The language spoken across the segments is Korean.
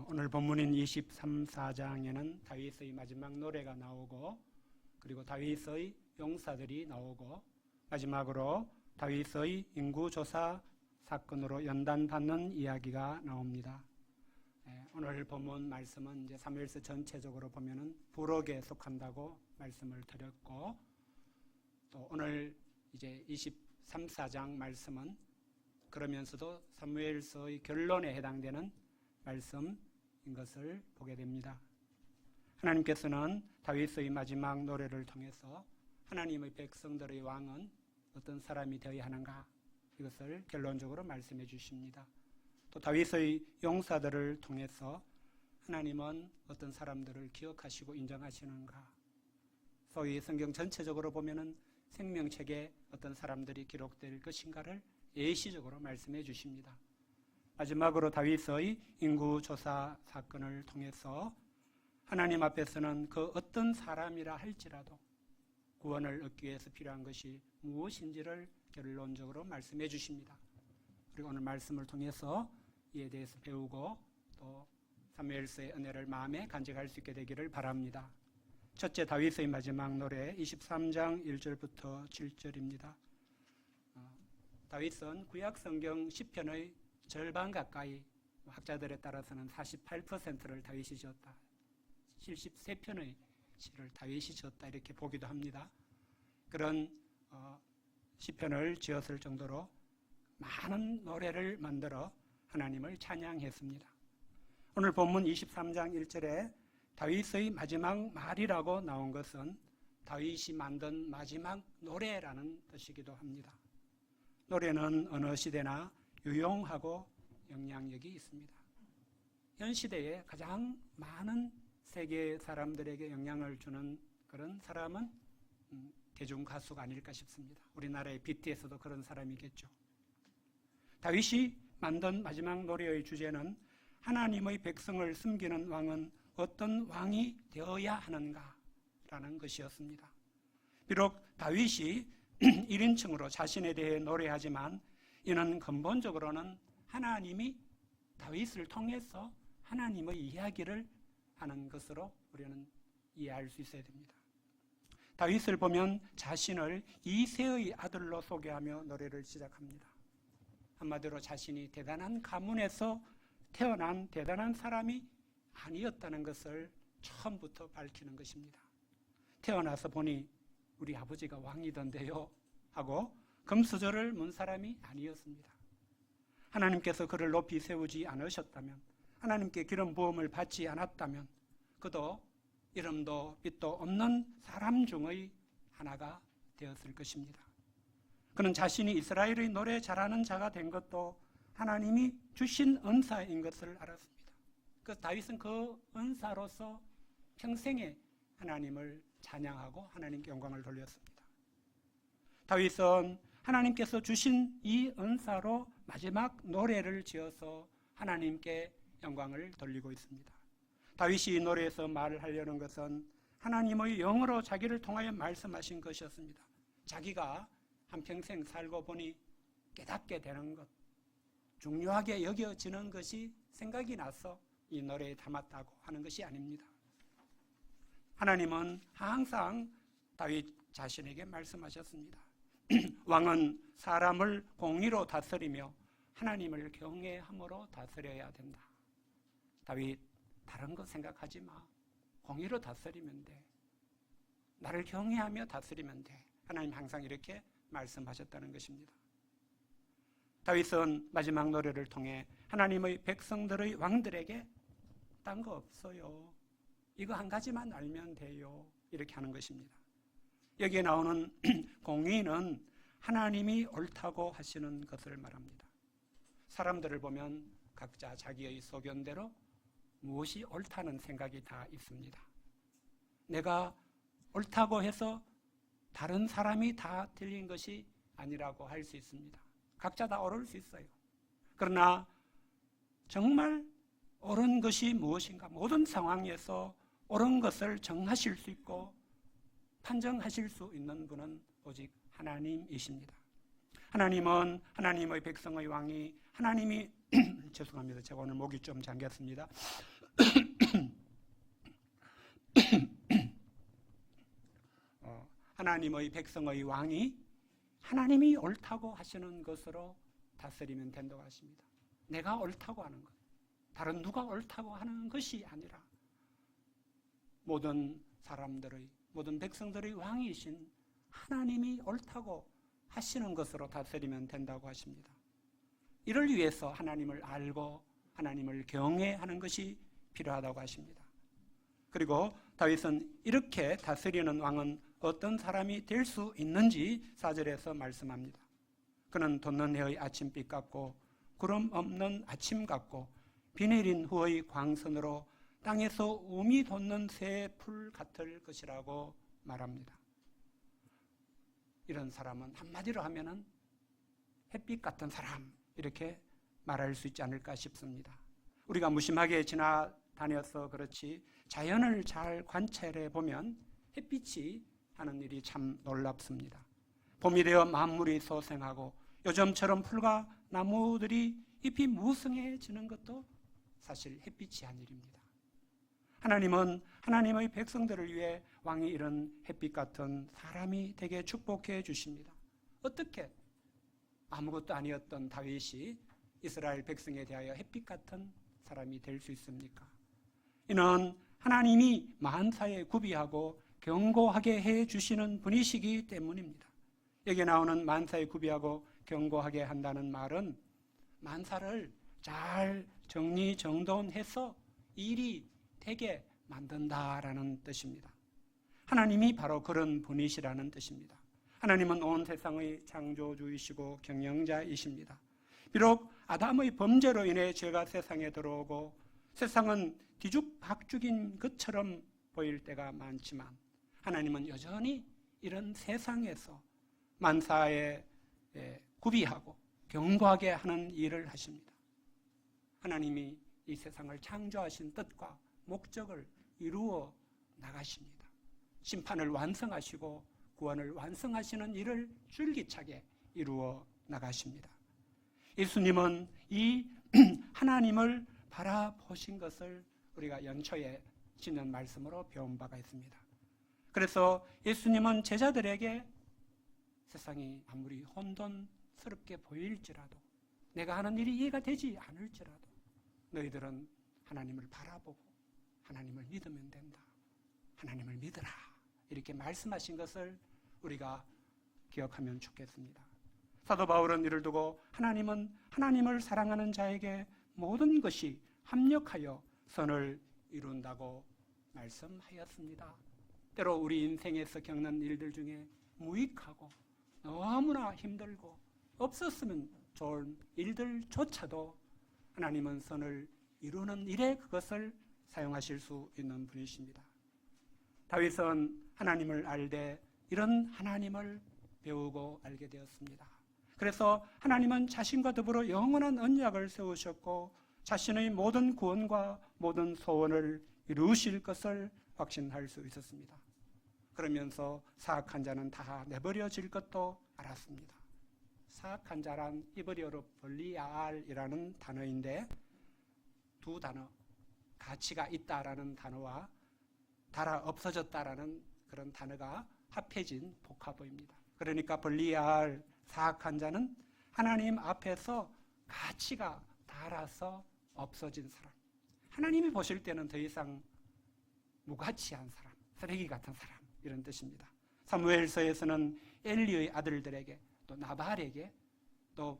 오늘 본문인 23~24장에는 다윗의 마지막 노래가 나오고, 그리고 다윗의 용사들이 나오고, 마지막으로 다윗의 인구조사 사건으로 연단받는 이야기가 나옵니다. 오늘 본문 말씀은 이제 사무엘서 전체적으로 보면은 부록에 속한다고 말씀을 드렸고, 또 오늘 이제 23~24장 말씀은 그러면서도 사무엘서의 결론에 해당되는 말씀인 것을 보게 됩니다. 하나님께서는 다윗의 마지막 노래를 통해서 하나님의 백성들의 왕은 어떤 사람이 되어야 하는가, 이것을 결론적으로 말씀해 주십니다. 또 다윗의 용사들을 통해서 하나님은 어떤 사람들을 기억하시고 인정하시는가, 소위 성경 전체적으로 보면은 생명책에 어떤 사람들이 기록될 것인가를 예시적으로 말씀해 주십니다. 마지막으로 다윗의 인구조사 사건을 통해서 하나님 앞에서는 그 어떤 사람이라 할지라도 구원을 얻기 위해서 필요한 것이 무엇인지를 결론적으로 말씀해 주십니다. 그리고 오늘 말씀을 통해서 이에 대해서 배우고 또 사무엘서의 은혜를 마음에 간직할 수 있게 되기를 바랍니다. 첫째, 다윗의 마지막 노래 23장 1절부터 7절입니다. 다윗은 구약 성경 시편의 절반 가까이, 학자들에 따라서는 48%를 다윗이 지었다, 73편의 시를 다윗이 지었다, 이렇게 보기도 합니다. 그런 시편을 지었을 정도로 많은 노래를 만들어 하나님을 찬양했습니다. 오늘 본문 23장 1절에 다윗의 마지막 말이라고 나온 것은 다윗이 만든 마지막 노래라는 뜻이기도 합니다. 노래는 어느 시대나 유용하고 영향력이 있습니다. 현 시대에 가장 많은 세계 사람들에게 영향을 주는 그런 사람은 대중가수가 아닐까 싶습니다. 우리나라의 BTS도 그런 사람이겠죠. 다윗이 만든 마지막 노래의 주제는 하나님의 백성을 섬기는 왕은 어떤 왕이 되어야 하는가라는 것이었습니다. 비록 다윗이 1인칭으로 자신에 대해 노래하지만 이는 근본적으로는 하나님이 다윗을 통해서 하나님의 이야기를 하는 것으로 우리는 이해할 수 있어야 됩니다. 다윗을 보면 자신을 이새의 아들로 소개하며 노래를 시작합니다. 한마디로 자신이 대단한 가문에서 태어난 대단한 사람이 아니었다는 것을 처음부터 밝히는 것입니다. 태어나서 보니 우리 아버지가 왕이던데요 하고 금수저를 문 사람이 아니었습니다. 하나님께서 그를 높이 세우지 않으셨다면, 하나님께 기름 부음을 받지 않았다면 그도 이름도 빛도 없는 사람 중의 하나가 되었을 것입니다. 그는 자신이 이스라엘의 노래 잘하는 자가 된 것도 하나님이 주신 은사인 것을 알았습니다. 그래서 다윗은 그 은사로서 평생에 하나님을 찬양하고 하나님께 영광을 돌렸습니다. 다윗은 하나님께서 주신 이 은사로 마지막 노래를 지어서 하나님께 영광을 돌리고 있습니다. 다윗이 이 노래에서 말을 하려는 것은 하나님의 영으로 자기를 통하여 말씀하신 것이었습니다. 자기가 한평생 살고 보니 깨닫게 되는 것, 중요하게 여겨지는 것이 생각이 나서 이 노래에 담았다고 하는 것이 아닙니다. 하나님은 항상 다윗 자신에게 말씀하셨습니다. 왕은 사람을 공의로 다스리며 하나님을 경외함으로 다스려야 된다. 다윗, 다른 거 생각하지 마. 공의로 다스리면 돼. 나를 경외하며 다스리면 돼. 하나님 항상 이렇게 말씀하셨다는 것입니다. 다윗은 마지막 노래를 통해 하나님의 백성들의 왕들에게 딴 거 없어요, 이거 한 가지만 알면 돼요, 이렇게 하는 것입니다. 여기에 나오는 공의는 하나님이 옳다고 하시는 것을 말합니다. 사람들을 보면 각자 자기의 소견대로 무엇이 옳다는 생각이 다 있습니다. 내가 옳다고 해서 다른 사람이 다 틀린 것이 아니라고 할 수 있습니다. 각자 다 옳을 수 있어요. 그러나 정말 옳은 것이 무엇인가, 모든 상황에서 옳은 것을 정하실 수 있고 판정하실 수 있는 분은 오직 하나님이십니다. 하나님은 하나님의 백성의 왕이 하나님이 죄송합니다. 제가 오늘 목이 좀 잠겼습니다. 하나님의 백성의 왕이 하나님이 옳다고 하시는 것으로 다스리면 된다고 하십니다. 내가 옳다고 하는 것, 다른 누가 옳다고 하는 것이 아니라 모든 사람들의, 모든 백성들의 왕이신 하나님이 옳다고 하시는 것으로 다스리면 된다고 하십니다. 이를 위해서 하나님을 알고 하나님을 경외하는 것이 필요하다고 하십니다. 그리고 다윗은 이렇게 다스리는 왕은 어떤 사람이 될 수 있는지 4절에서 말씀합니다. 그는 돋는 해의 아침빛 같고 구름 없는 아침 같고 비 내린 후의 광선으로 땅에서 우미 돋는 새 풀 같을 것이라고 말합니다. 이런 사람은 한마디로 하면은 햇빛 같은 사람, 이렇게 말할 수 있지 않을까 싶습니다. 우리가 무심하게 지나다녀서 그렇지 자연을 잘 관찰해 보면 햇빛이 하는 일이 참 놀랍습니다. 봄이 되어 만물이 소생하고 요즘처럼 풀과 나무들이 잎이 무성해지는 것도 사실 햇빛이 한 일입니다. 하나님은 하나님의 백성들을 위해 왕이 이런 햇빛 같은 사람이 되게 축복해 주십니다. 어떻게 아무것도 아니었던 다윗이 이스라엘 백성에 대하여 햇빛 같은 사람이 될 수 있습니까? 이는 하나님이 만사에 구비하고 경고하게 해 주시는 분이시기 때문입니다. 여기 나오는 만사에 구비하고 경고하게 한다는 말은 만사를 잘 정리정돈해서 일이 되게 만든다라는 뜻입니다. 하나님이 바로 그런 분이시라는 뜻입니다. 하나님은 온 세상의 창조주이시고 경영자이십니다. 비록 아담의 범죄로 인해 죄가 세상에 들어오고 세상은 뒤죽박죽인 것처럼 보일 때가 많지만 하나님은 여전히 이런 세상에서 만사에 구비하고 경고하게 하는 일을 하십니다. 하나님이 이 세상을 창조하신 뜻과 목적을 이루어 나가십니다. 심판을 완성하시고 구원을 완성하시는 일을 줄기차게 이루어 나가십니다. 예수님은 이 하나님을 바라보신 것을 우리가 연초에 지난 말씀으로 배운 바가 있습니다. 그래서 예수님은 제자들에게 세상이 아무리 혼돈스럽게 보일지라도 내가 하는 일이 이해가 되지 않을지라도 너희들은 하나님을 바라보고 하나님을 믿으면 된다. 하나님을 믿으라. 이렇게 말씀하신 것을 우리가 기억하면 좋겠습니다. 사도 바울은 이를 두고 하나님은 하나님을 사랑하는 자에게 모든 것이 합력하여 선을 이룬다고 말씀하였습니다. 때로 우리 인생에서 겪는 일들 중에 무익하고 너무나 힘들고 없었으면 좋은 일들조차도 하나님은 선을 이루는 일에 그것을 사용하실 수 있는 분이십니다. 다윗은 하나님을 알되 이런 하나님을 배우고 알게 되었습니다. 그래서 하나님은 자신과 더불어 영원한 언약을 세우셨고 자신의 모든 구원과 모든 소원을 이루실 것을 확신할 수 있었습니다. 그러면서 사악한 자는 다 내버려질 것도 알았습니다. 사악한 자란 히브리어로 벌리알이라는 단어인데 두 단어, 가치가 있다라는 단어와 달아 없어졌다라는 그런 단어가 합해진 복합어입니다. 그러니까 벌리알, 사악한 자는 하나님 앞에서 가치가 달아서 없어진 사람. 하나님이 보실 때는 더 이상 무가치한 사람, 쓰레기 같은 사람, 이런 뜻입니다. 사무엘서에서는 엘리의 아들들에게 또 나발에게 또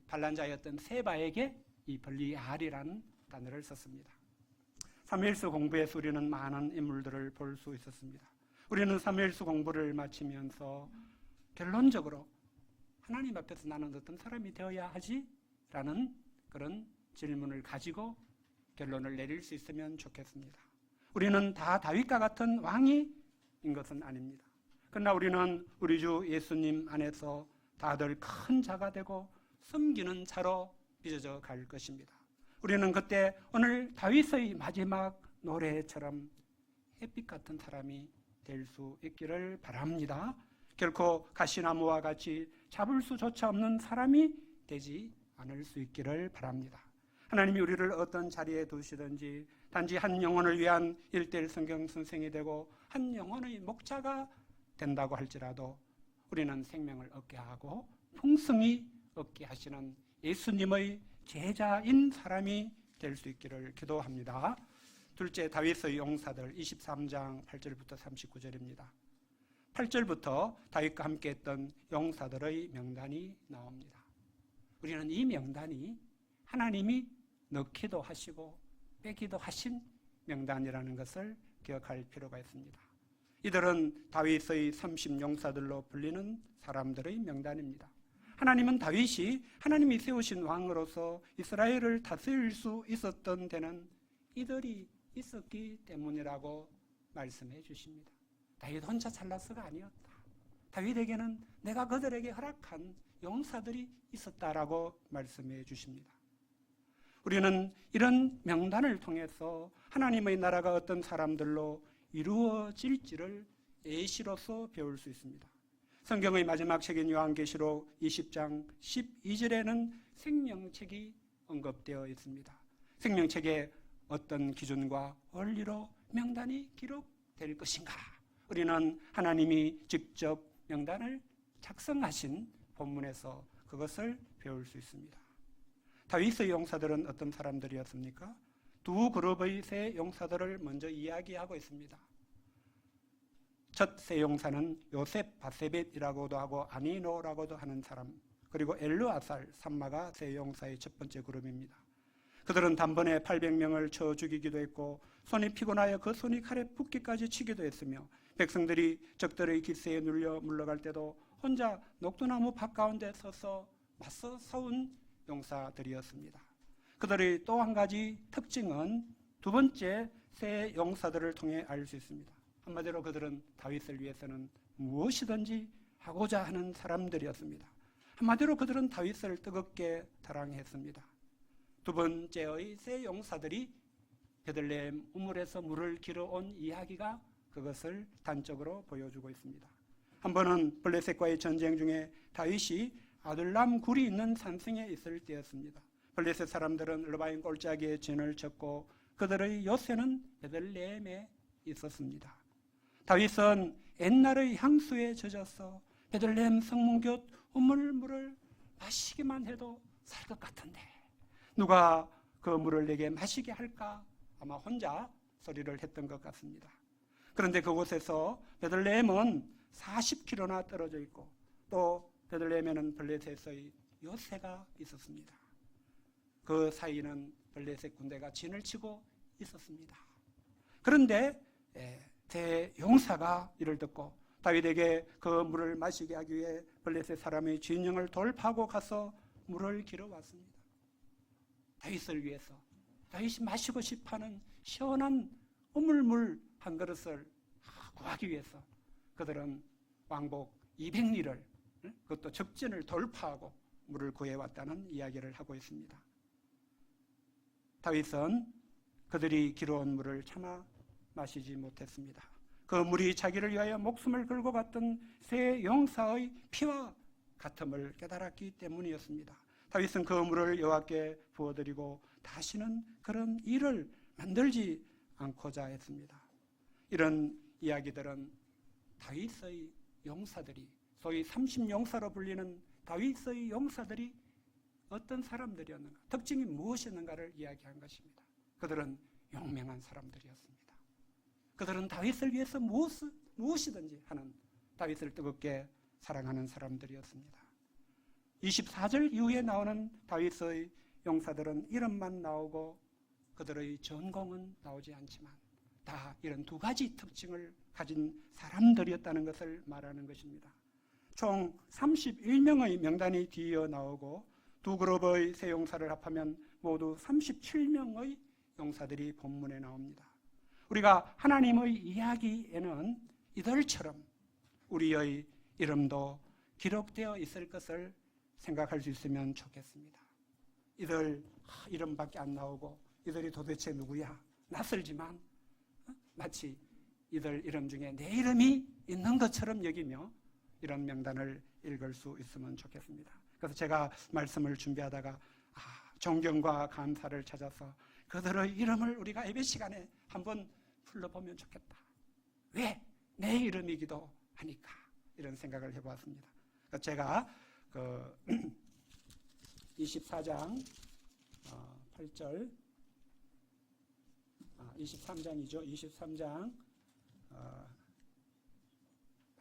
반란자였던 세바에게 이 벌리알이라는 단어를 썼습니다. 사무엘서 공부에서 우리는 많은 인물들을 볼 수 있었습니다. 우리는 사무엘서 공부를 마치면서 결론적으로 하나님 앞에서 나는 어떤 사람이 되어야 하지? 라는 그런 질문을 가지고 결론을 내릴 수 있으면 좋겠습니다. 우리는 다 다윗과 같은 왕인 것은 아닙니다. 그러나 우리는 우리 주 예수님 안에서 다들 큰 자가 되고 섬기는 자로 빚어져 갈 것입니다. 우리는 그때 오늘 다윗의 마지막 노래처럼 햇빛 같은 사람이 될 수 있기를 바랍니다. 결코 가시나무와 같이 잡을 수조차 없는 사람이 되지 않을 수 있기를 바랍니다. 하나님이 우리를 어떤 자리에 두시든지 단지 한 영혼을 위한 1:1 성경 선생이 되고 한 영혼의 목자가 된다고 할지라도 우리는 생명을 얻게 하고 풍성히 얻게 하시는 예수님의 제자인 사람이 될 수 있기를 기도합니다. 둘째, 다윗의 용사들 23장 8절부터 39절입니다. 8절부터 다윗과 함께 했던 용사들의 명단이 나옵니다. 우리는 이 명단이 하나님이 넣기도 하시고 빼기도 하신 명단이라는 것을 기억할 필요가 있습니다. 이들은 다윗의 30용사들로 불리는 사람들의 명단입니다. 하나님은 다윗이 하나님이 세우신 왕으로서 이스라엘을 다스릴 수 있었던 데는 이들이 있었기 때문이라고 말씀해 주십니다. 다윗 혼자 잘나서가 아니었다. 다윗에게는 내가 그들에게 허락한 용사들이 있었다라고 말씀해 주십니다. 우리는 이런 명단을 통해서 하나님의 나라가 어떤 사람들로 이루어질지를 예시로서 배울 수 있습니다. 성경의 마지막 책인 요한계시록 20장 12절에는 생명책이 언급되어 있습니다. 생명책에 어떤 기준과 원리로 명단이 기록될 것인가? 우리는 하나님이 직접 명단을 작성하신 본문에서 그것을 배울 수 있습니다. 다윗의 용사들은 어떤 사람들이었습니까? 두 그룹의 세 용사들을 먼저 이야기하고 있습니다. 첫 세 용사는 요셉 바세벳이라고도 하고 아니노라고도 하는 사람, 그리고 엘르아살, 삼마가 세 용사의 첫 번째 그룹입니다. 그들은 단번에 800명을 쳐 죽이기도 했고 손이 피곤하여 그 손이 칼에 붓기까지 치기도 했으며 백성들이 적들의 기세에 눌려 물러갈 때도 혼자 녹두나무 밭 가운데 서서 맞서 싸운 용사들이었습니다. 그들의 또 한 가지 특징은 두 번째 세 용사들을 통해 알 수 있습니다. 한마디로 그들은 다윗을 위해서는 무엇이든지 하고자 하는 사람들이었습니다. 한마디로 그들은 다윗을 뜨겁게 사랑했습니다. 두 번째의 세 용사들이 베들레헴 우물에서 물을 길어온 이야기가 그것을 단적으로 보여주고 있습니다. 한 번은 블레셋과의 전쟁 중에 다윗이 아둘람 굴이 있는 산성에 있을 때였습니다. 블레셋 사람들은 르바임 골짜기에 진을 쳤고 그들의 요새는 베들레헴에 있었습니다. 다윗은 옛날의 향수에 젖어서 베들레헴 성문 곁 우물물을 마시기만 해도 살 것 같은데 누가 그 물을 내게 마시게 할까? 아마 혼자 소리를 했던 것 같습니다. 그런데 그곳에서 베들레헴은 40km나 떨어져 있고 또 베들레헴에는 블레셋의 요새가 있었습니다. 그 사이는 블레셋 군대가 진을 치고 있었습니다. 그런데 대용사가 이를 듣고 다윗에게 그 물을 마시게 하기 위해 블레셋 사람의 진영을 돌파하고 가서 물을 길어왔습니다. 다윗을 위해서, 다윗이 마시고 싶어하는 시원한 우물물 한 그릇을 구하기 위해서 그들은 왕복 200리를, 그것도 적진을 돌파하고 물을 구해왔다는 이야기를 하고 있습니다. 다윗은 그들이 길어온 물을 차마 마시지 못했습니다. 그 물이 자기를 위하여 목숨을 걸고 갔던 세 용사의 피와 같음을 깨달았기 때문이었습니다. 다윗은 그 물을 여호와께 부어드리고 다시는 그런 일을 만들지 않고자 했습니다. 이런 이야기들은 다윗의 용사들이, 소위 30용사로 불리는 다윗의 용사들이 어떤 사람들이었는가, 특징이 무엇이었는가를 이야기한 것입니다. 그들은 용맹한 사람들이었습니다. 그들은 다윗을 위해서 무엇이든지 하는, 다윗을 뜨겁게 사랑하는 사람들이었습니다. 24절 이후에 나오는 다윗의 용사들은 이름만 나오고 그들의 전공은 나오지 않지만 다 이런 두 가지 특징을 가진 사람들이었다는 것을 말하는 것입니다. 총 31명의 명단이 뒤이어 나오고 두 그룹의 세 용사를 합하면 모두 37명의 용사들이 본문에 나옵니다. 우리가 하나님의 이야기에는 이들처럼 우리의 이름도 기록되어 있을 것을 생각할 수 있으면 좋겠습니다. 이들 이름밖에 안 나오고 이들이 도대체 누구야? 낯설지만 마치 이들 이름 중에 내 이름이 있는 것처럼 여기며 이런 명단을 읽을 수 있으면 좋겠습니다. 그래서 제가 말씀을 준비하다가 존경과 감사를 찾아서 그들의 이름을 우리가 예배 시간에 한번 불러보면 좋겠다. 왜? 내 이름이기도 하니까 이런 생각을 해보았습니다. 제가 24장 8절 23장이죠. 23장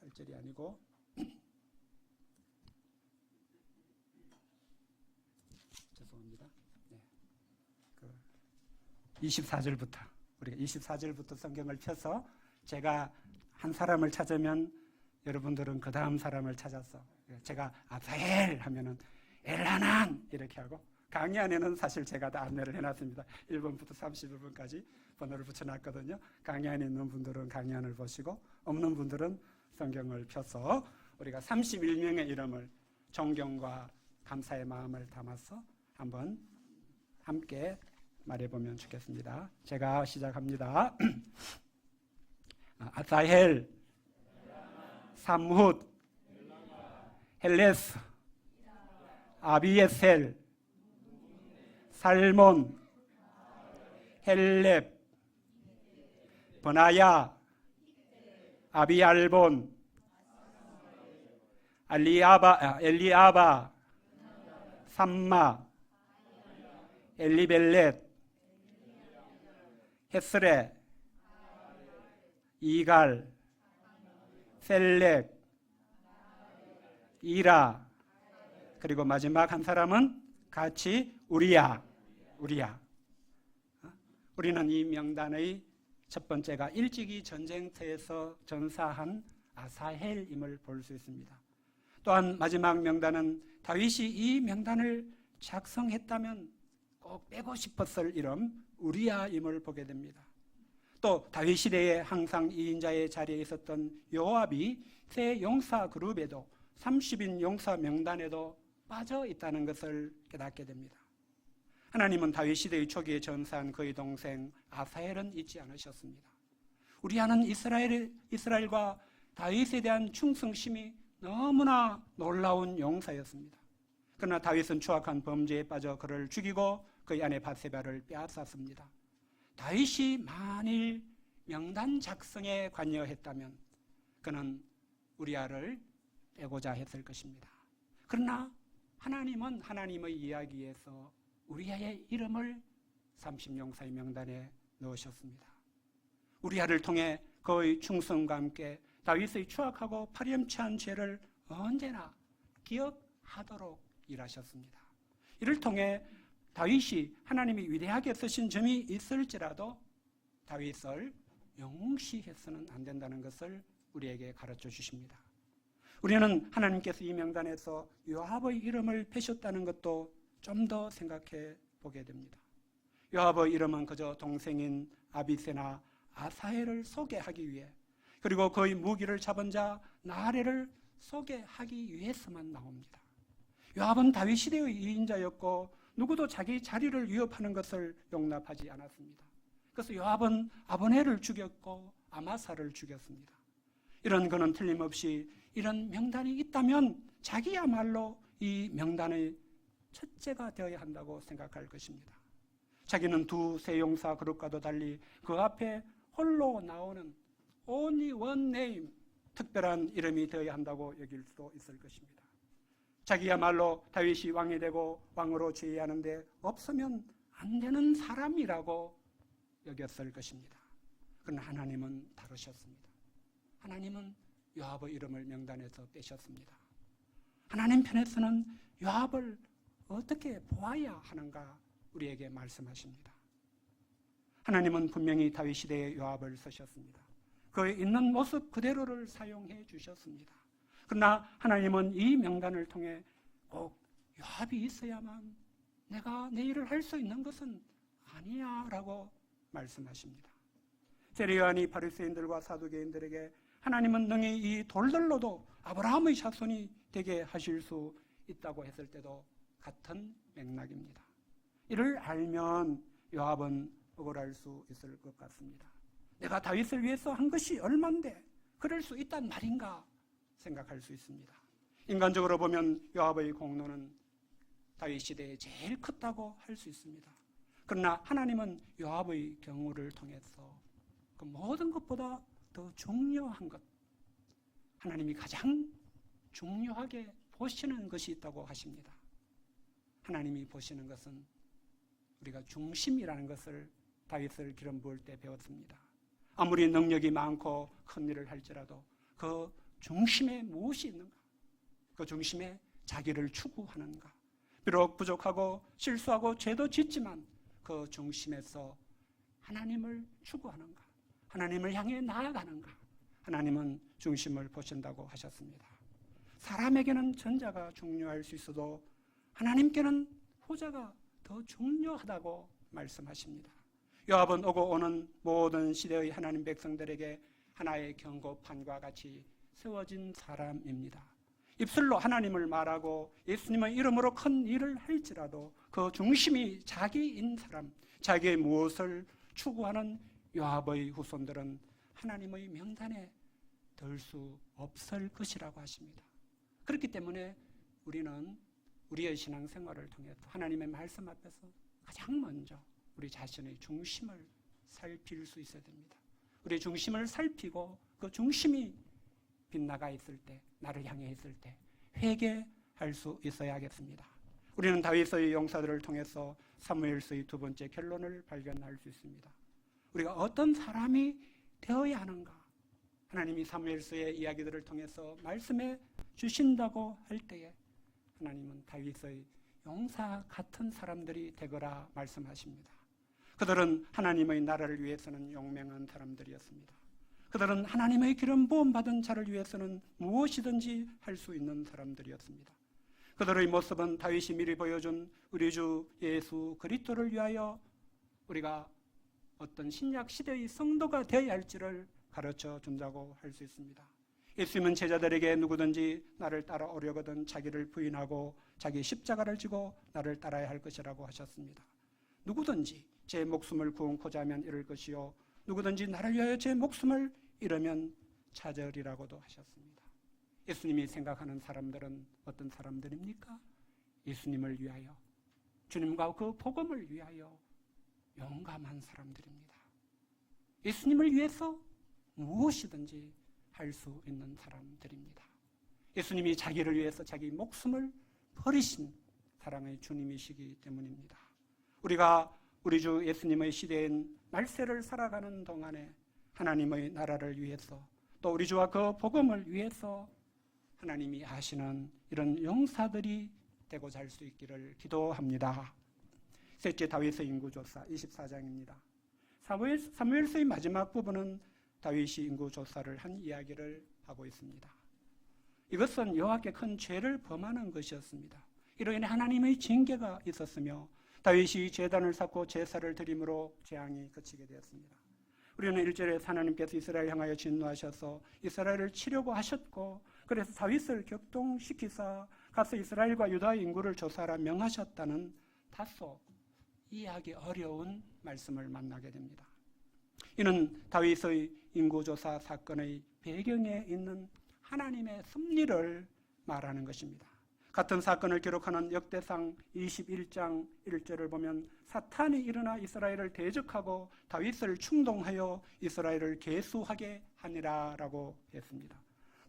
8절이 아니고 24절부터 우리가 24절부터 성경을 펴서 제가 한 사람을 찾으면 여러분들은 그 다음 사람을 찾아서 제가 아사엘 하면은 엘하난 이렇게 하고 강의 안에는 사실 제가 다 안내를 해놨습니다. 1번부터 31번까지 번호를 붙여놨거든요. 강의 안에 있는 분들은 강의안을 보시고 없는 분들은 성경을 펴서 우리가 31명의 이름을 존경과 감사의 마음을 담아서 한번 함께 말해보면 좋겠습니다. 제가 시작합니다. 아사헬, 삼훗, 헬레스, 아비에셀, 살몬, 헬렙, 버나야, 아비알본, 엘리아바, 삼마, 엘리벨렛, 헤스레, 이갈, 셀렉, 이라, 그리고 마지막 한 사람은 같이 우리야. 우리는 이 명단의 첫 번째가 일찍이 전쟁터에서 전사한 아사헬임을 볼 수 있습니다. 또한 마지막 명단은 다윗이 이 명단을 작성했다면 꼭 빼고 싶었을 이름 우리야임을 보게 됩니다. 또 다윗 시대에 항상 2인자의 자리에 있었던 요압이 새 용사 그룹에도 30인 용사 명단에도 빠져 있다는 것을 깨닫게 됩니다. 하나님은 다윗 시대의 초기에 전사한 그의 동생 아사헬은 잊지 않으셨습니다. 우리야는 이스라엘과 다윗에 대한 충성심이 너무나 놀라운 용사였습니다. 그러나 다윗은 추악한 범죄에 빠져 그를 죽이고 그의 아내 바세바를 빼앗았습니다. 다윗이 만일 명단 작성에 관여했다면 그는 우리야를 빼고자 했을 것입니다. 그러나 하나님은 하나님의 이야기에서 우리야의 이름을 30용사의 명단에 넣으셨습니다. 우리야를 통해 그의 충성과 함께 다윗의 추악하고 파렴치한 죄를 언제나 기억하도록 일하셨습니다. 이를 통해 다윗이 하나님이 위대하게 쓰신 점이 있을지라도 다윗을 영시해서는 안 된다는 것을 우리에게 가르쳐 주십니다. 우리는 하나님께서 이 명단에서 요압의 이름을 빼셨다는 것도 좀 더 생각해 보게 됩니다. 요압의 이름은 그저 동생인 아비세나 아사헬을 소개하기 위해 그리고 그의 무기를 잡은 자 나레를 소개하기 위해서만 나옵니다. 요압은 다윗 시대의 2인자였고 누구도 자기 자리를 위협하는 것을 용납하지 않았습니다. 그래서 요압은 아브넬을 죽였고 아마사를 죽였습니다. 이런 그는 틀림없이 이런 명단이 있다면 자기야말로 이 명단의 첫째가 되어야 한다고 생각할 것입니다. 자기는 두 세용사 그룹과도 달리 그 앞에 홀로 나오는 only one name, 특별한 이름이 되어야 한다고 여길 수도 있을 것입니다. 자기야말로 다윗이 왕이 되고 왕으로 지휘하는데 없으면 안 되는 사람이라고 여겼을 것입니다. 그러나 하나님은 다르셨습니다. 하나님은 요압의 이름을 명단에서 빼셨습니다. 하나님 편에서는 요압을 어떻게 보아야 하는가 우리에게 말씀하십니다. 하나님은 분명히 다윗 시대에 요압을 쓰셨습니다. 그의 있는 모습 그대로를 사용해 주셨습니다. 그러나 하나님은 이 명단을 통해 꼭 요압이 있어야만 내가 내 일을 할 수 있는 것은 아니야 라고 말씀하십니다. 세례요한이 바리새인들과 사두개인들에게 하나님은 능히 이 돌들로도 아브라함의 자손이 되게 하실 수 있다고 했을 때도 같은 맥락입니다. 이를 알면 요압은 억울할 수 있을 것 같습니다. 내가 다윗을 위해서 한 것이 얼만데 그럴 수 있단 말인가 생각할 수 있습니다. 인간적으로 보면 요압의 공로는 다윗 시대에 제일 컸다고 할 수 있습니다. 그러나 하나님은 요압의 경우를 통해서 그 모든 것보다 더 중요한 것, 하나님이 가장 중요하게 보시는 것이 있다고 하십니다. 하나님이 보시는 것은 우리가 중심이라는 것을 다윗을 기름 부을 때 배웠습니다. 아무리 능력이 많고 큰 일을 할지라도 그 중심에 무엇이 있는가? 그 중심에 자기를 추구하는가? 비록 부족하고 실수하고 죄도 짓지만 그 중심에서 하나님을 추구하는가? 하나님을 향해 나아가는가? 하나님은 중심을 보신다고 하셨습니다. 사람에게는 전자가 중요할 수 있어도 하나님께는 후자가 더 중요하다고 말씀하십니다. 요압은 오고 오는 모든 시대의 하나님 백성들에게 하나의 경고판과 같이 세워진 사람입니다. 입술로 하나님을 말하고 예수님의 이름으로 큰 일을 할지라도 그 중심이 자기인 사람, 자기의 무엇을 추구하는 요압의 후손들은 하나님의 명단에 들 수 없을 것이라고 하십니다. 그렇기 때문에 우리는 우리의 신앙생활을 통해서 하나님의 말씀 앞에서 가장 먼저 우리 자신의 중심을 살필 수 있어야 됩니다. 우리의 중심을 살피고 그 중심이 빗나가 있을 때, 나를 향해 있을 때 회개할 수 있어야겠습니다. 우리는 다윗의 용사들을 통해서 사무엘서의 두 번째 결론을 발견할 수 있습니다. 우리가 어떤 사람이 되어야 하는가? 하나님이 사무엘서의 이야기들을 통해서 말씀해 주신다고 할 때에 하나님은 다윗의 용사 같은 사람들이 되거라 말씀하십니다. 그들은 하나님의 나라를 위해서는 용맹한 사람들이었습니다. 그들은 하나님의 기름 부음 받은 자를 위해서는 무엇이든지 할 수 있는 사람들이었습니다. 그들의 모습은 다윗이 미리 보여준 우리 주 예수 그리스도를 위하여 우리가 어떤 신약 시대의 성도가 되어야 할지를 가르쳐 준다고 할 수 있습니다. 예수님은 제자들에게 누구든지 나를 따라오려거든 자기를 부인하고 자기 십자가를 지고 나를 따라야 할 것이라고 하셨습니다. 누구든지 제 목숨을 구원코자 하면 잃을 것이요 누구든지 나를 위하여 제 목숨을 잃으면 찾으리라고도 하셨습니다. 예수님이 생각하는 사람들은 어떤 사람들입니까? 예수님을 위하여, 주님과 그 복음을 위하여 용감한 사람들입니다. 예수님을 위해서 무엇이든지 할 수 있는 사람들입니다. 예수님이 자기를 위해서 자기 목숨을 버리신 사랑의 주님이시기 때문입니다. 우리가 우리 주 예수님의 시대인 말세를 살아가는 동안에 하나님의 나라를 위해서 또 우리 주와 그 복음을 위해서 하나님이 하시는 이런 용사들이 되고자 할 수 있기를 기도합니다. 셋째, 다윗의 인구조사 24장입니다. 사무엘서의 마지막 부분은 다윗이 인구조사를 한 이야기를 하고 있습니다. 이것은 여호와께 큰 죄를 범하는 것이었습니다. 이로 인해 하나님의 징계가 있었으며 다윗이 제단을 쌓고 제사를 드림으로 재앙이 그치게 되었습니다. 우리는 1절에 하나님께서 이스라엘 향하여 진노하셔서 이스라엘을 치려고 하셨고 그래서 다윗을 격동시키사 가서 이스라엘과 유다의 인구를 조사하라 명하셨다는 다소 이해하기 어려운 말씀을 만나게 됩니다. 이는 다윗의 인구조사 사건의 배경에 있는 하나님의 섭리를 말하는 것입니다. 같은 사건을 기록하는 역대상 21장 1절을 보면 사탄이 일어나 이스라엘을 대적하고 다윗을 충동하여 이스라엘을 계수하게 하니라라고 했습니다.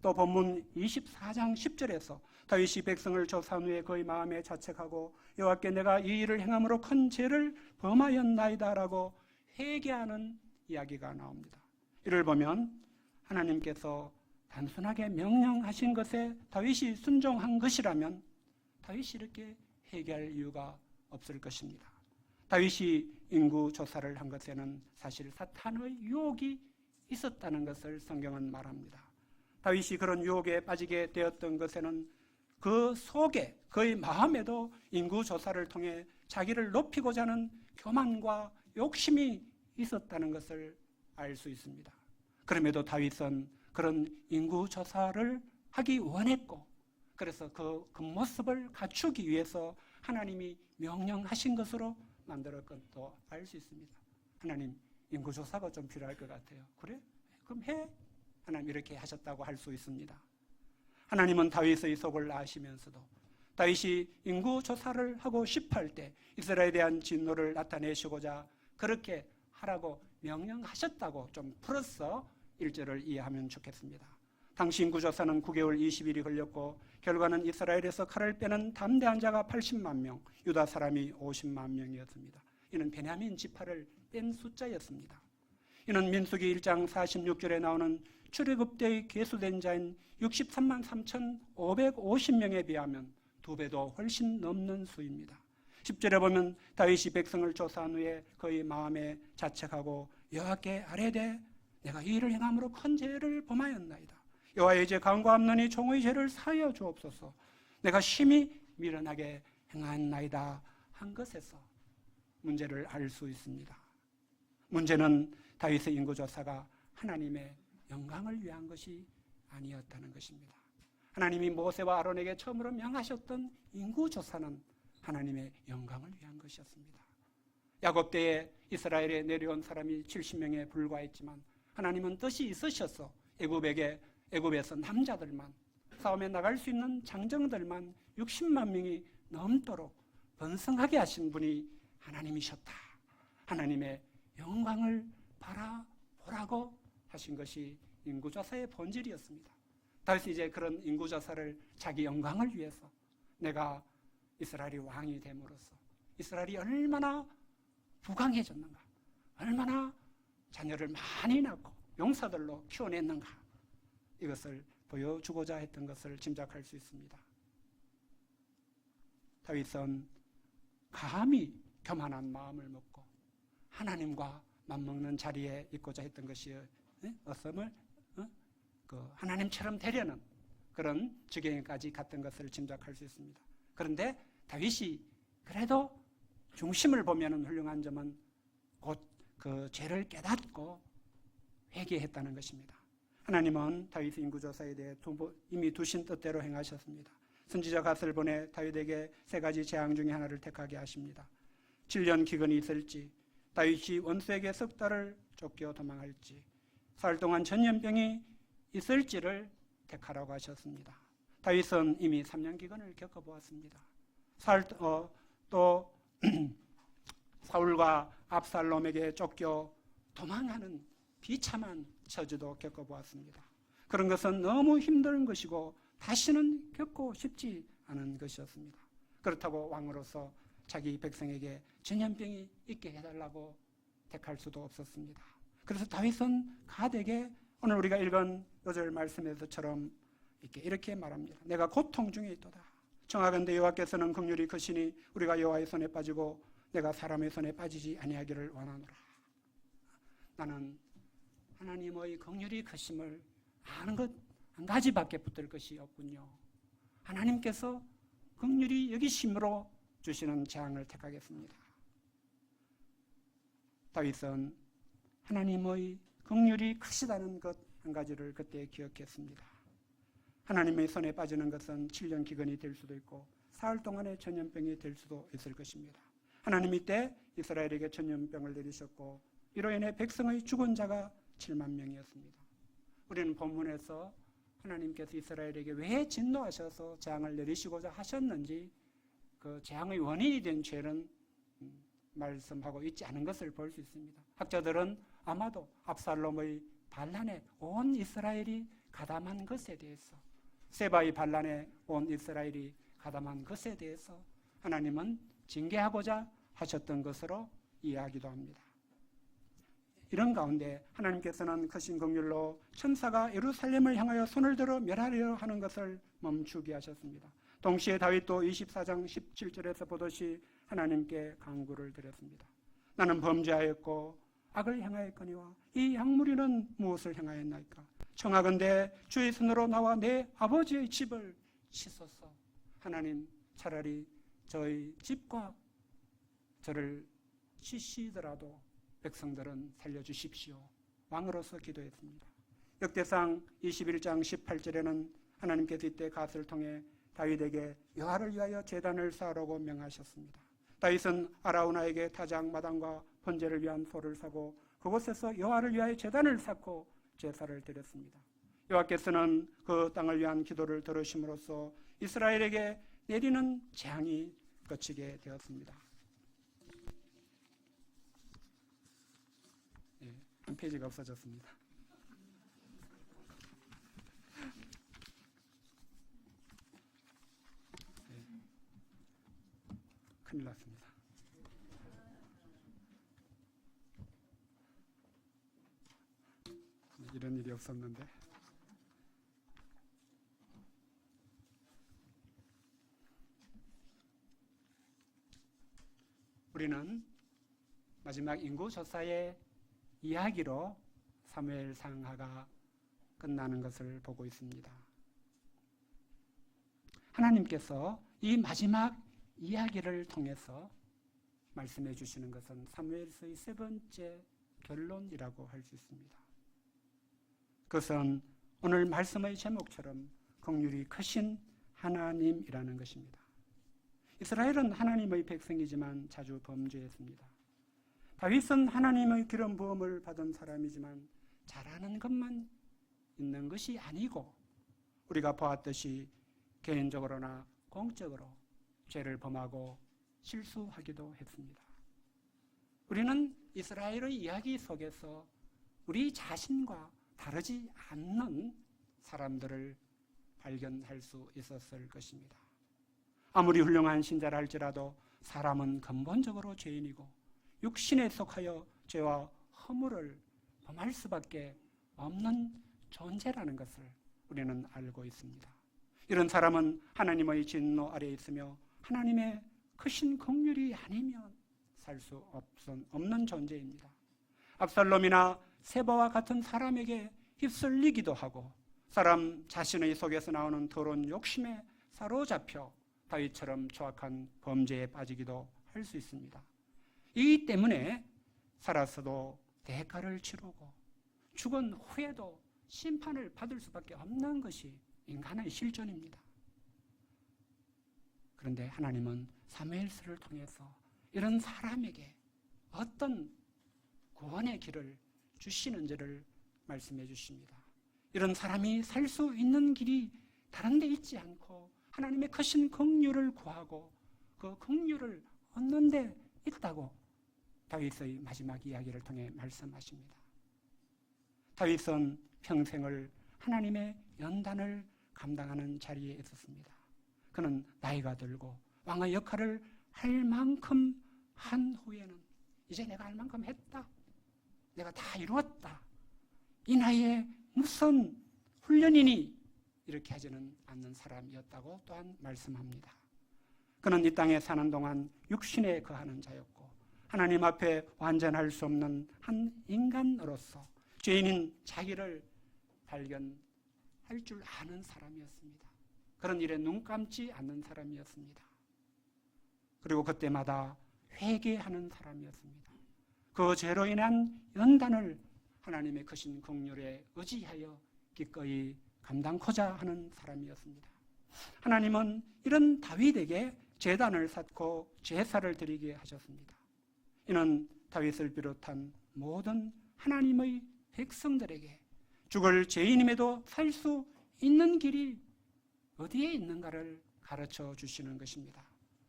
또 본문 24장 10절에서 다윗이 백성을 조사한 후에 그의 마음에 자책하고 여호와께 내가 이 일을 행함으로 큰 죄를 범하였나이다라고 회개하는 이야기가 나옵니다. 이를 보면 하나님께서 단순하게 명령하신 것에 다윗이 순종한 것이라면 다윗이 이렇게 회개할 이유가 없을 것입니다. 다윗이 인구 조사를 한 것에는 사실 사탄의 유혹이 있었다는 것을 성경은 말합니다. 다윗이 그런 유혹에 빠지게 되었던 것에는 그 속에 그의 마음에도 인구 조사를 통해 자기를 높이고자 하는 교만과 욕심이 있었다는 것을 알 수 있습니다. 그럼에도 다윗은 그런 인구 조사를 하기 원했고 그래서 그 모습을 갖추기 위해서 하나님이 명령하신 것으로 만들었 것도 알 수 있습니다. 하나님 인구 조사가 좀 필요할 것 같아요. 그래? 그럼 해. 하나님 이렇게 하셨다고 할 수 있습니다. 하나님은 다윗의 속을 아시면서도 다윗이 인구 조사를 하고 싶어 할 때 이스라엘에 대한 진노를 나타내시고자 그렇게 하라고 명령하셨다고 좀 풀어서 1절을 이해하면 좋겠습니다. 당시 인구조사는 9개월 20일이 걸렸고 결과는 이스라엘에서 칼을 빼는 담대한 자가 80만 명, 유다 사람이 50만 명이었습니다. 이는 베냐민 지파를 뺀 숫자였습니다. 이는 민수기 1장 46절에 나오는 출애굽때의 계수된 자인 63만 3,550명에 비하면 2배도 훨씬 넘는 수입니다. 10절에 보면 다윗이 백성을 조사한 후에 그의 마음에 자책하고 여호와께 아뢰되 내가 이 일을 행함으로 큰 죄를 범하였나이다. 여호와의 죄 간구함노니 종의 죄를 사하여 주옵소서. 내가 심히 미련하게 행하였나이다 한 것에서 문제를 알 수 있습니다. 문제는 다윗의 인구조사가 하나님의 영광을 위한 것이 아니었다는 것입니다. 하나님이 모세와 아론에게 처음으로 명하셨던 인구조사는 하나님의 영광을 위한 것이었습니다. 야곱 때에 이스라엘에 내려온 사람이 70명에 불과했지만 하나님은 뜻이 있으셔서 애굽에서 남자들만 싸움에 나갈 수 있는 장정들만 60만 명이 넘도록 번성하게 하신 분이 하나님이셨다. 하나님의 영광을 바라보라고 하신 것이 인구조사의 본질이었습니다. 다윗이 이제 그런 인구조사를 자기 영광을 위해서 내가 이스라엘이 왕이 됨으로써 이스라엘이 얼마나 부강해졌는가, 얼마나 자녀를 많이 낳고 용사들로 키워냈는가, 이것을 보여주고자 했던 것을 짐작할 수 있습니다. 다윗은 감히 교만한 마음을 먹고 하나님과 맞먹는 자리에 있고자 했던 것이 어썸을 하나님처럼 되려는 그런 지경에까지 갔던 것을 짐작할 수 있습니다. 그런데 다윗이 그래도 중심을 보면 훌륭한 점은 곧 그 죄를 깨닫고 회개했다는 것입니다. 하나님은 다윗의 인구조사에 대해 이미 두신 뜻대로 행하셨습니다. 선지자 갓을 보내 다윗에게 3가지 재앙 중에 하나를 택하게 하십니다. 7년 기근이 있을지, 다윗이 원수에게 석 달을 쫓겨 도망할지, 사흘 동안 전염병이 있을지를 택하라고 하셨습니다. 다윗은 이미 3년 기근을 겪어보았습니다. 또 사울과 압살롬에게 쫓겨 도망하는 비참한 처지도 겪어보았습니다. 그런 것은 너무 힘든 것이고 다시는 겪고 싶지 않은 것이었습니다. 그렇다고 왕으로서 자기 백성에게 전염병이 있게 해달라고 택할 수도 없었습니다. 그래서 다윗은 갓에게 오늘 우리가 읽은 5절 말씀에서처럼 이렇게 말합니다. 내가 고통 중에 있도다. 청하건대 여호와께서는 긍휼히 크시니 우리가 여호와의 손에 빠지고 내가 사람의 손에 빠지지 아니하기를 원하노라. 나는 하나님의 긍휼히 크심을 아는 것 한 가지밖에 붙들 것이 없군요. 하나님께서 긍휼히 여기심으로 주시는 재앙을 택하겠습니다. 다윗은 하나님의 긍휼이 크시다는 것 한 가지를 그때 기억했습니다. 하나님의 손에 빠지는 것은 7년 기근이 될 수도 있고 사흘 동안의 전염병이 될 수도 있을 것입니다. 하나님이 이때 이스라엘에게 전염병을 내리셨고 이로 인해 백성의 죽은 자가 7만 명이었습니다. 우리는 본문에서 하나님께서 이스라엘에게 왜 진노하셔서 재앙을 내리시고자 하셨는지 그 재앙의 원인이 된 죄는 말씀하고 있지 않은 것을 볼 수 있습니다. 학자들은 아마도 압살롬의 반란에 온 이스라엘이 가담한 것에 대해서, 세바의 반란에 온 이스라엘이 가담한 것에 대해서 하나님은 징계하고자 하셨던 것으로 이해하기도 합니다. 이런 가운데 하나님께서는 크신 긍휼로 천사가 예루살렘을 향하여 손을 들어 멸하려 하는 것을 멈추게 하셨습니다. 동시에 다윗도 24장 17절에서 보듯이 하나님께 간구를 드렸습니다. 나는 범죄하였고 악을 행하였거니와 이 약무리는 무엇을 행하였나이까? 청하건대 주의 손으로 나와 내 아버지의 집을 치소서. 하나님, 차라리 저희 집과 저를 치시더라도 백성들은 살려주십시오. 왕으로서 기도했습니다. 역대상 21장 18절에는 하나님께서 이때 갓을 통해 다윗에게 여호와를 위하여 제단을 쌓으라고 명하셨습니다. 다윗은 아라우나에게 타작, 마당과 번제를 위한 소를 사고 그곳에서 여호와를 위하여 제단을 쌓고 제사를 드렸습니다. 여호와께서는 그 땅을 위한 기도를 들으심으로써 이스라엘에게 내리는 재앙이 그치게 되었습니다. 한 페이지가 없어졌습니다. 큰일 났습니다. 이런 일이 없었는데. 우리는 마지막 인구조사의 이야기로 사무엘상하가 끝나는 것을 보고 있습니다. 하나님께서 이 마지막 이야기를 통해서 말씀해 주시는 것은 사무엘서의 세 번째 결론이라고 할 수 있습니다. 그것은 오늘 말씀의 제목처럼 긍휼이 크신 하나님이라는 것입니다. 이스라엘은 하나님의 백성이지만 자주 범죄했습니다. 다윗은 하나님의 기름 부음을 받은 사람이지만 잘하는 것만 있는 것이 아니고 우리가 보았듯이 개인적으로나 공적으로 죄를 범하고 실수하기도 했습니다. 우리는 이스라엘의 이야기 속에서 우리 자신과 다르지 않는 사람들을 발견할 수 있었을 것입니다. 아무리 훌륭한 신자라 할지라도 사람은 근본적으로 죄인이고 육신에 속하여 죄와 허물을 범할 수밖에 없는 존재라는 것을 우리는 알고 있습니다. 이런 사람은 하나님의 진노 아래에 있으며 하나님의 크신 긍휼이 아니면 살 수 없는 존재입니다. 압살롬이나 세바와 같은 사람에게 휩쓸리기도 하고 사람 자신의 속에서 나오는 더러운 욕심에 사로잡혀 다윗처럼 조악한 범죄에 빠지기도 할 수 있습니다. 이 때문에 살아서도 대가를 치르고 죽은 후에도 심판을 받을 수밖에 없는 것이 인간의 실존입니다. 그런데 하나님은 사무엘서를 통해서 이런 사람에게 어떤 구원의 길을 주시는지를 말씀해 주십니다. 이런 사람이 살 수 있는 길이 다른 데 있지 않고 하나님의 크신 긍휼을 구하고 그 긍휼을 얻는 데 있다고 다윗의 마지막 이야기를 통해 말씀하십니다. 다윗은 평생을 하나님의 연단을 감당하는 자리에 있었습니다. 그는 나이가 들고 왕의 역할을 할 만큼 한 후에는 이제 내가 할 만큼 했다. 내가 다 이루었다. 이 나이에 무슨 훈련이니? 이렇게 하지는 않는 사람이었다고 또한 말씀합니다. 그는 이 땅에 사는 동안 육신에 거하는 자였고 하나님 앞에 완전할 수 없는 한 인간으로서 죄인인 자기를 발견할 줄 아는 사람이었습니다. 그런 일에 눈 감지 않는 사람이었습니다. 그리고 그때마다 회개하는 사람이었습니다. 그 죄로 인한 연단을 하나님의 크신 긍휼에 의지하여 기꺼이 감당코자 하는 사람이었습니다. 하나님은 이런 다윗에게 제단을 쌓고 제사를 드리게 하셨습니다. 이는 다윗을 비롯한 모든 하나님의 백성들에게 죽을 죄인임에도 살 수 있는 길이 어디에 있는가를 가르쳐 주시는 것입니다.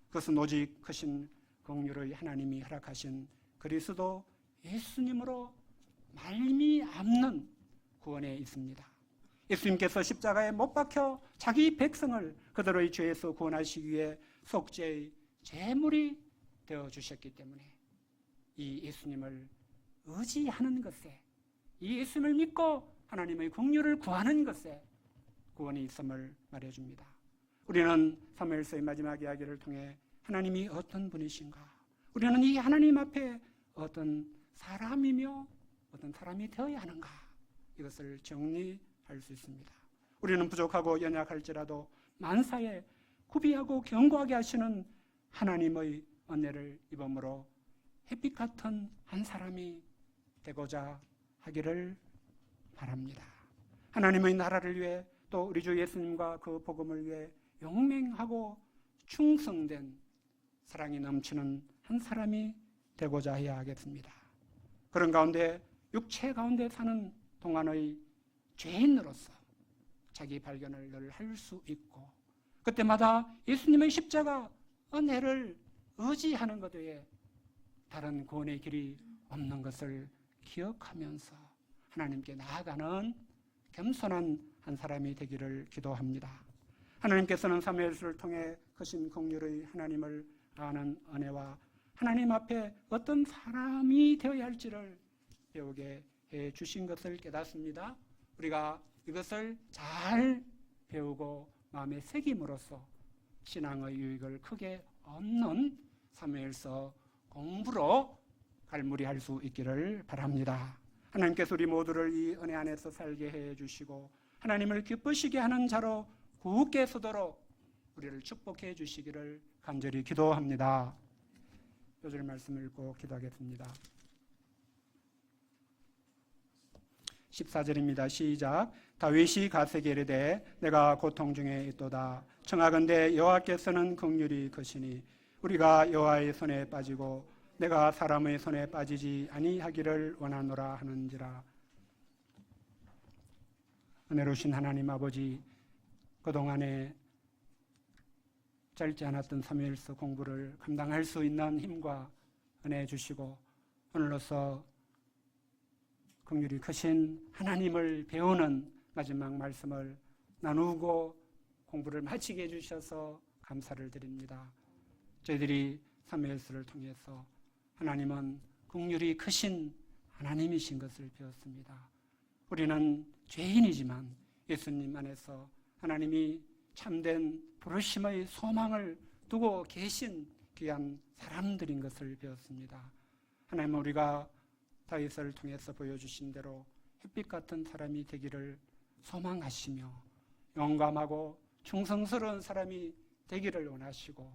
그것은 오직 크신 긍휼의 하나님이 허락하신 그리스도 예수님으로 말미암는 구원에 있습니다. 예수님께서 십자가에 못 박혀 자기 백성을 그들의 죄에서 구원하시기 위해 속죄의 제물이 되어주셨기 때문에 이 예수님을 의지하는 것에, 이 예수님을 믿고 하나님의 긍휼을 구하는 것에 구원이 있음을 말해줍니다. 우리는 사무엘서의 마지막 이야기를 통해 하나님이 어떤 분이신가, 우리는 이 하나님 앞에 어떤 사람이며 어떤 사람이 되어야 하는가, 이것을 정리할 수 있습니다. 우리는 부족하고 연약할지라도 만사에 구비하고 견고하게 하시는 하나님의 은혜를 입음으로 햇빛 같은 한 사람이 되고자 하기를 바랍니다. 하나님의 나라를 위해 또 우리 주 예수님과 그 복음을 위해 용맹하고 충성된 사랑이 넘치는 한 사람이 되고자 해야 하겠습니다. 그런 가운데 육체 가운데 사는 동안의 죄인으로서 자기 발견을 늘 할 수 있고, 그때마다 예수님의 십자가 은혜를 의지하는 것 외에 다른 구원의 길이 없는 것을 기억하면서 하나님께 나아가는 겸손한 한 사람이 되기를 기도합니다. 하나님께서는 사무엘서를 통해 크신 긍휼의 하나님을 아는 은혜와 하나님 앞에 어떤 사람이 되어야 할지를 배우게 해 주신 것을 깨닫습니다. 우리가 이것을 잘 배우고 마음에 새김으로써 신앙의 유익을 크게 얻는 사무엘서 공부로 갈무리할 수 있기를 바랍니다. 하나님께서 우리 모두를 이 은혜 안에서 살게 해 주시고 하나님을 기쁘시게 하는 자로 굳게 서도록 우리를 축복해 주시기를 간절히 기도합니다. 요절 말씀을 읽고 기도하겠습니다. 14절입니다. 시작. 다윗이 갓세게 이르되 내가 고통 중에 있도다. 청하건대 여호와께서는 긍휼이 크시니 우리가 여호와의 손에 빠지고 내가 사람의 손에 빠지지 아니하기를 원하노라 하는지라. 은혜로우신 하나님 아버지, 그동안에 짧지 않았던 사무엘서 공부를 감당할 수 있는 힘과 은혜 주시고 오늘로써 긍휼이 크신 하나님을 배우는 마지막 말씀을 나누고 공부를 마치게 해주셔서 감사를 드립니다. 저희들이 사무엘서를 통해서 하나님은 긍휼이 크신 하나님이신 것을 배웠습니다. 우리는 죄인이지만 예수님 안에서 하나님이 참된 부르심의 소망을 두고 계신 귀한 사람들인 것을 배웠습니다. 하나님은 우리가 다윗을 통해서 보여주신 대로 햇빛 같은 사람이 되기를 소망하시며 용감하고 충성스러운 사람이 되기를 원하시고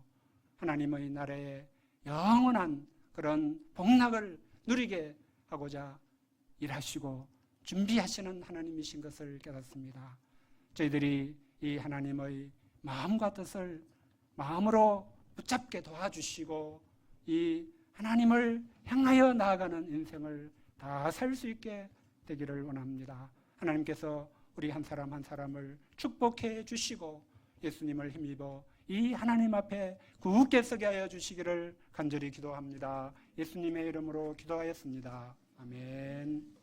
하나님의 나라에 영원한 그런 복락을 누리게 하고자 일하시고 준비하시는 하나님이신 것을 깨닫습니다. 저희들이 이 하나님의 마음과 뜻을 마음으로 붙잡게 도와주시고 이 하나님을 향하여 나아가는 인생을 다 살 수 있게 되기를 원합니다. 하나님께서 우리 한 사람 한 사람을 축복해 주시고 예수님을 힘입어 이 하나님 앞에 굳게 서게 하여 주시기를 간절히 기도합니다. 예수님의 이름으로 기도하였습니다. 아멘.